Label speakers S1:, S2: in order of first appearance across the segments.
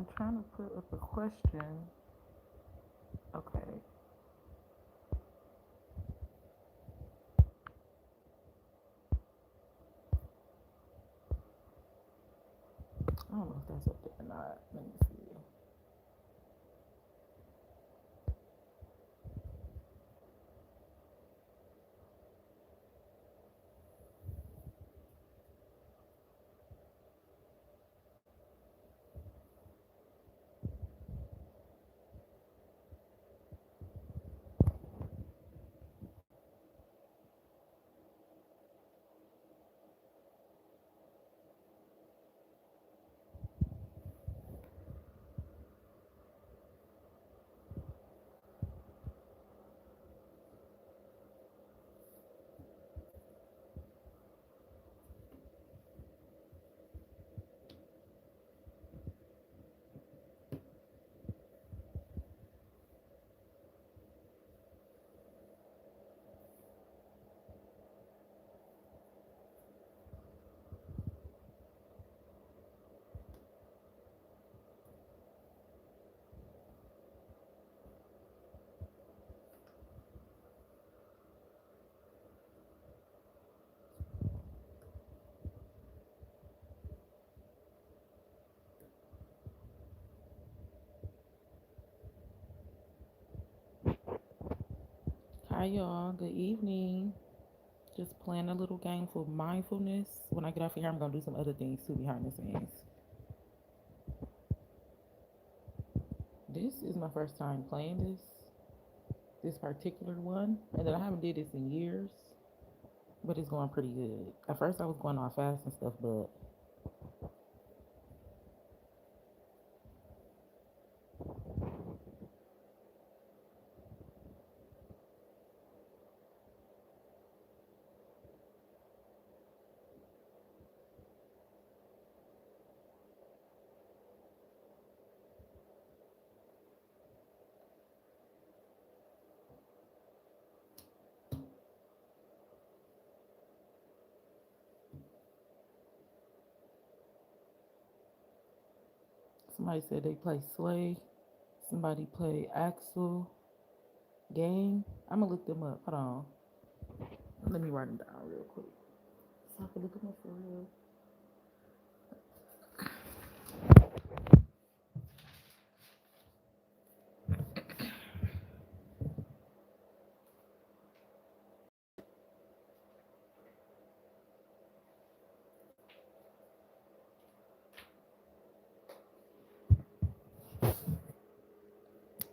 S1: I'm trying to put up a question. Okay. I don't know if that's up there or not. Let me see. Hi, y'all. Good evening. Just playing a little game for mindfulness. When I get off of here, I'm gonna do some other things too behind the scenes. This is my first time playing this particular one, and then I haven't did this in years, but it's going pretty good. At first, I was going off fast and stuff, but somebody said they play Sway. Somebody play Axel Game. I'm gonna look them up. Hold on. Let me write them down real quick so I can look them up for real.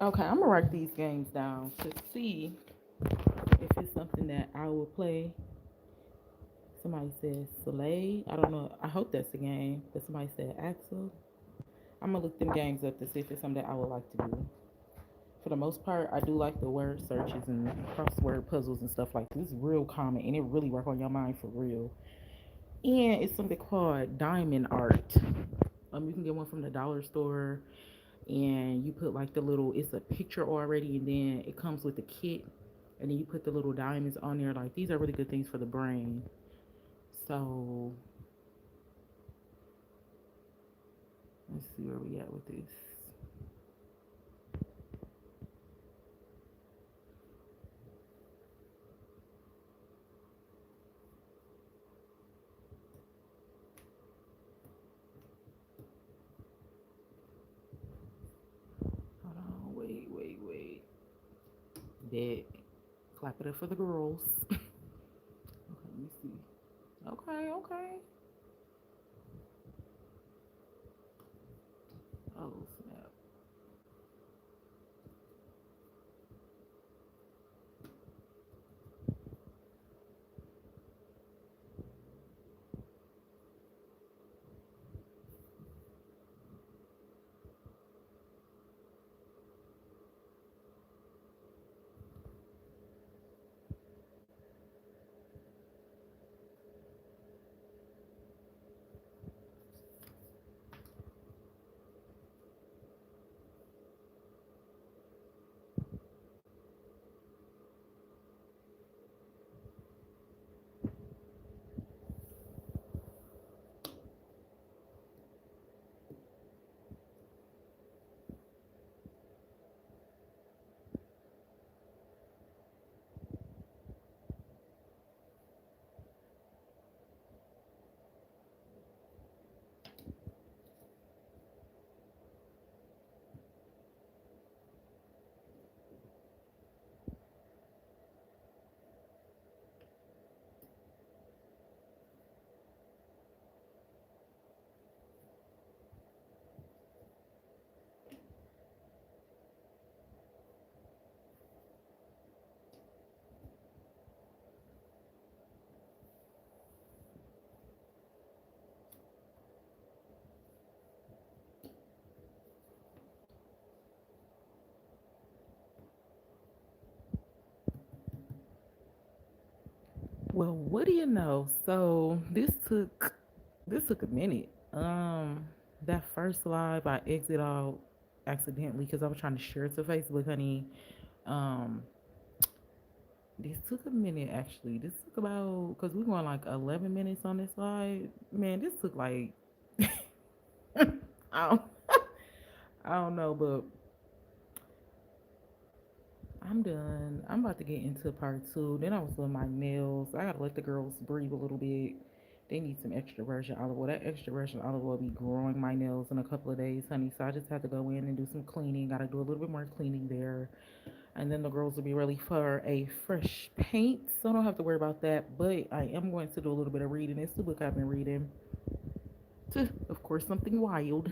S1: Okay, I'm gonna write these games down to see if it's something that I will play. Somebody said Soleil. I don't know. I hope that's the game. But somebody said Axel. I'm gonna look them games up to see if it's something that I would like to do. For the most part, I do like the word searches and crossword puzzles and stuff like this. It's real common and it really work on your mind for real. And it's something called diamond art. You can get one from the dollar store, and you put like the little. It's a picture already, and then it comes with the kit, and then you put the little diamonds on there. Like these are really good things for the brain. So let's see where we at with this. Hold on, wait. Dead. Clap it up for the girls. Okay, let me see. Okay. Oh snap. Well, what do you know? So this took a minute. That first live I exit out accidentally because I was trying to share it to Facebook, honey. Um, this took a minute actually. This took about because we going like 11 minutes on this live. Man, this took like I don't, I don't know, but I'm done. I'm about to get into part two. Then I was doing my nails. I gotta let the girls breathe a little bit. They need some extra virgin olive oil. That extra virgin olive oil be growing my nails in a couple of days, honey. So I just had to go in and do some cleaning. Gotta do a little bit more cleaning there. And then the girls will be ready for a fresh paint. So I don't have to worry about that. But I am going to do a little bit of reading. It's the book I've been reading. Of course, something wild.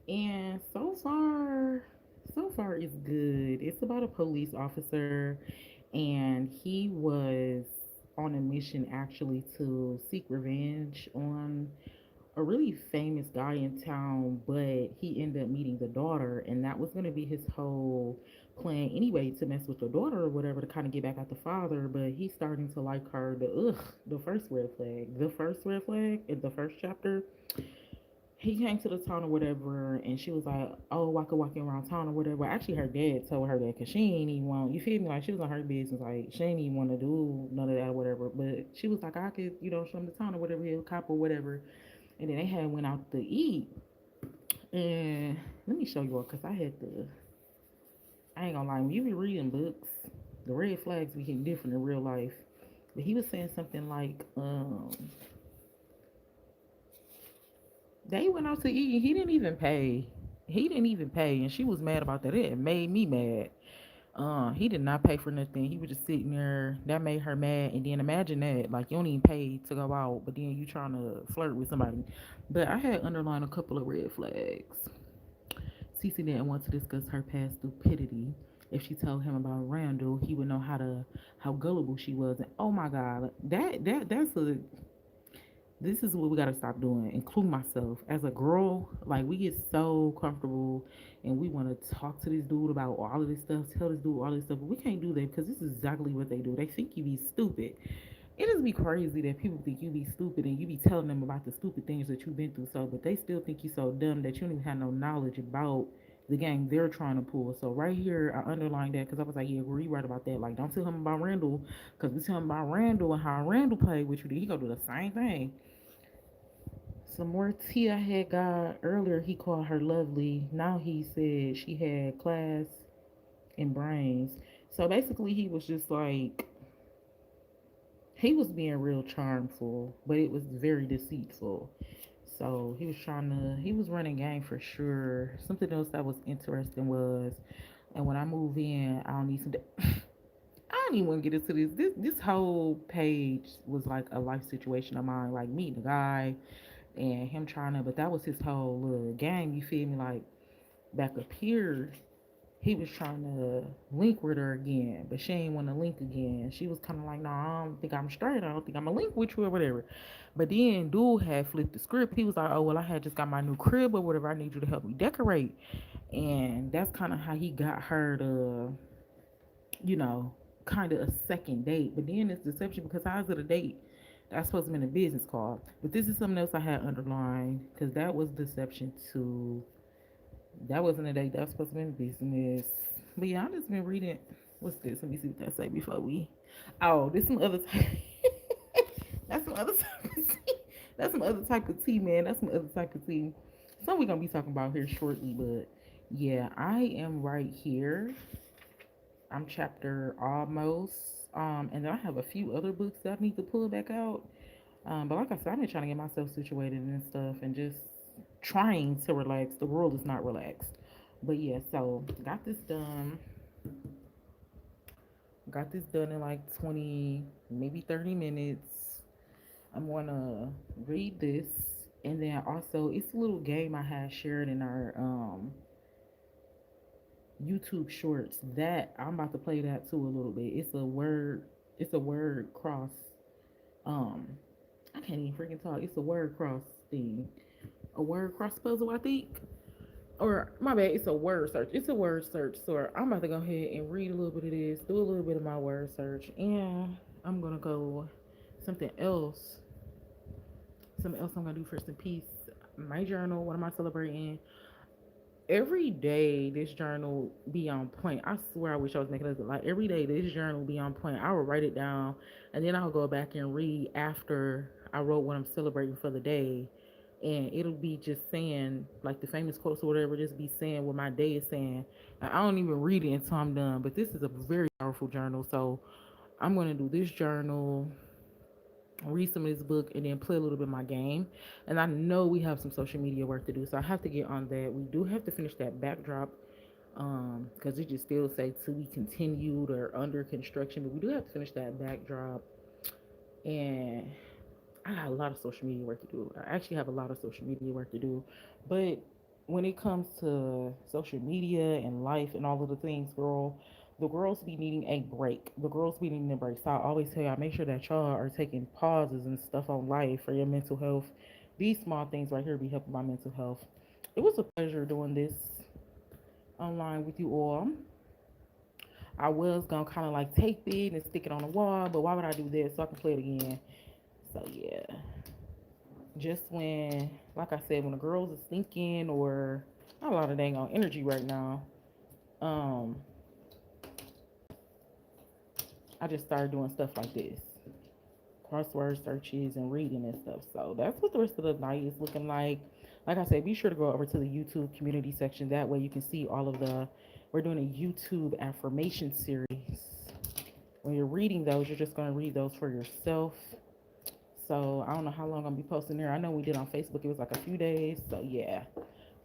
S1: And so far it's good. It's about a police officer, and he was on a mission actually to seek revenge on a really famous guy in town, but he ended up meeting the daughter, and that was going to be his whole plan anyway, to mess with the daughter or whatever, to kind of get back at the father. But he's starting to like her. The first red flag, the first red flag in the first chapter, he came to the town or whatever, and she was like, "Oh, I could walk you around town or whatever." Actually, her dad told her that because she ain't even want. You feel me? Like she was on her business. Like she ain't even want to do none of that or whatever. But she was like, "I could, show him the town or whatever, he'll cop or whatever." And then they had went out to eat. And let me show you all because I had to. I ain't gonna lie. When you be reading books, the red flags be hitting different in real life. But he was saying something like, they went out to eat and he didn't even pay. He didn't even pay, and she was mad about that. It made me mad. He did not pay for nothing. He was just sitting there. That made her mad. And then imagine that, like you don't even pay to go out, but then you trying to flirt with somebody. But I had underlined a couple of red flags. Cece didn't want to discuss her past stupidity. If she told him about Randall, he would know how gullible she was. And oh my God, that's a this is what we gotta stop doing, including myself. As a girl, like we get so comfortable and we wanna talk to this dude about all of this stuff, tell this dude all this stuff, but we can't do that because this is exactly what they do. They think you be stupid. It just be crazy that people think you be stupid and you be telling them about the stupid things that you've been through, so but they still think you so dumb that you don't even have no knowledge about the game they're trying to pull. So right here, I underlined that because I was like, yeah, agree right about that. Like, don't tell him about Randall because we tell him about Randall and how Randall played with you. Then he gonna do the same thing. Some more tea I had got earlier. He called her lovely. Now he said she had class and brains. So basically, he was just like, he was being real charmful, but it was very deceitful. So he was running game for sure. Something else that was interesting was, and when I move in, I don't need some. I don't even want to get into this. This whole page was like a life situation of mine, like meeting a guy and him trying to, but that was his whole little game. You feel me? Like back up here, he was trying to link with her again, but she ain't want to link again. She was kind of like, "No, I don't think I'm straight. I don't think I'm gonna link with you or whatever." But then dude had flipped the script. He was like, "Oh well, I had just got my new crib or whatever. I need you to help me decorate," and that's kind of how he got her to, you know, kind of a second date. But then it's deception because how's it a date? That's supposed to be in a business card. But this is something else I had underlined because that was deception too. That wasn't a date. That was supposed to be in business. But yeah, I just been reading. What's this? Let me see what that say before we. Oh, this some other type. That's some other type of tea. That's some other type of tea, man. That's some other type of tea. Something we're gonna be talking about here shortly. But yeah, I am right here. I'm chapter almost. And then I have a few other books that I need to pull back out. But like I said, I've been trying to get myself situated and stuff and just trying to relax. The world is not relaxed. But yeah, so got this done. Got this done in like 20, maybe 30 minutes. I'm gonna read this. And then also it's a little game I had shared in our YouTube shorts that I'm about to play that too a little bit. It's a word cross. Um I can't even freaking talk. It's a word cross thing. A word cross puzzle, I think. or my bad, it's a word search. It's a word search. So I'm about to go ahead and read a little bit of this, do a little bit of my word search, and I'm gonna go something else. Something else I'm gonna do for some peace. My journal. What am I celebrating? Every day this journal be on point. I swear I wish I was making this like every day this journal be on point. I will write it down and then I'll go back and read after I wrote what I'm celebrating for the day. And it'll be just saying like the famous quotes or whatever, just be saying what my day is saying. And I don't even read it until I'm done. But this is a very powerful journal. So I'm gonna do this journal, read some of this book, and then play a little bit of my game. And I know we have some social media work to do, so I have to get on that. We do have to finish that backdrop, because it just still say to be continued or under construction, but we do have to finish that backdrop. And I got a lot of social media work to do. I actually have a lot of social media work to do, but when it comes to social media and life and all of the things, girl, the girls be needing a break. The girls be needing a break. So I always tell y'all, make sure that y'all are taking pauses and stuff on life for your mental health. These small things right here be helping my mental health. It was a pleasure doing this online with you all. I was gonna kind of like tape it and stick it on the wall, but why would I do this? So I can play it again. So yeah, just when, like I said, when the girls is thinking or not a lot of dang on energy right now, um, I just started doing stuff like this, crossword searches and reading and stuff. So that's what the rest of the night is looking like. Like I said, be sure to go over to the YouTube community section. That way you can see all of the. We're doing a YouTube affirmation series. When you're reading those, you're just going to read those for yourself. So I don't know how long I'm gonna be posting there. I know we did on Facebook. It was like a few days. So yeah.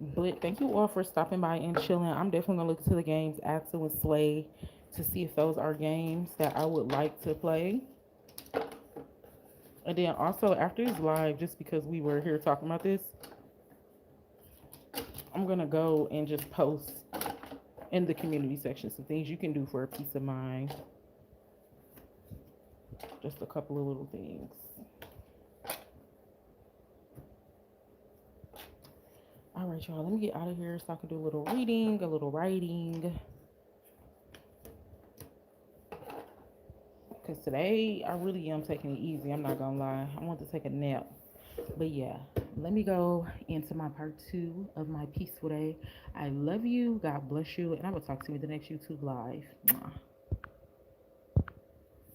S1: But thank you all for stopping by and chilling. I'm definitely gonna look to the games Axel and Slay to see if those are games that I would like to play. And then also after this live, just because we were here talking about this, I'm gonna go and just post in the community section some things you can do for a peace of mind. Just a couple of little things. All right, y'all. Let me get out of here so I can do a little reading, a little writing. Because today I really am taking it easy. I'm not gonna lie. I want to take a nap. But yeah, let me go into my part 2 of my peaceful day. I love you. God bless you. And I will talk to you in the next YouTube live. Mwah.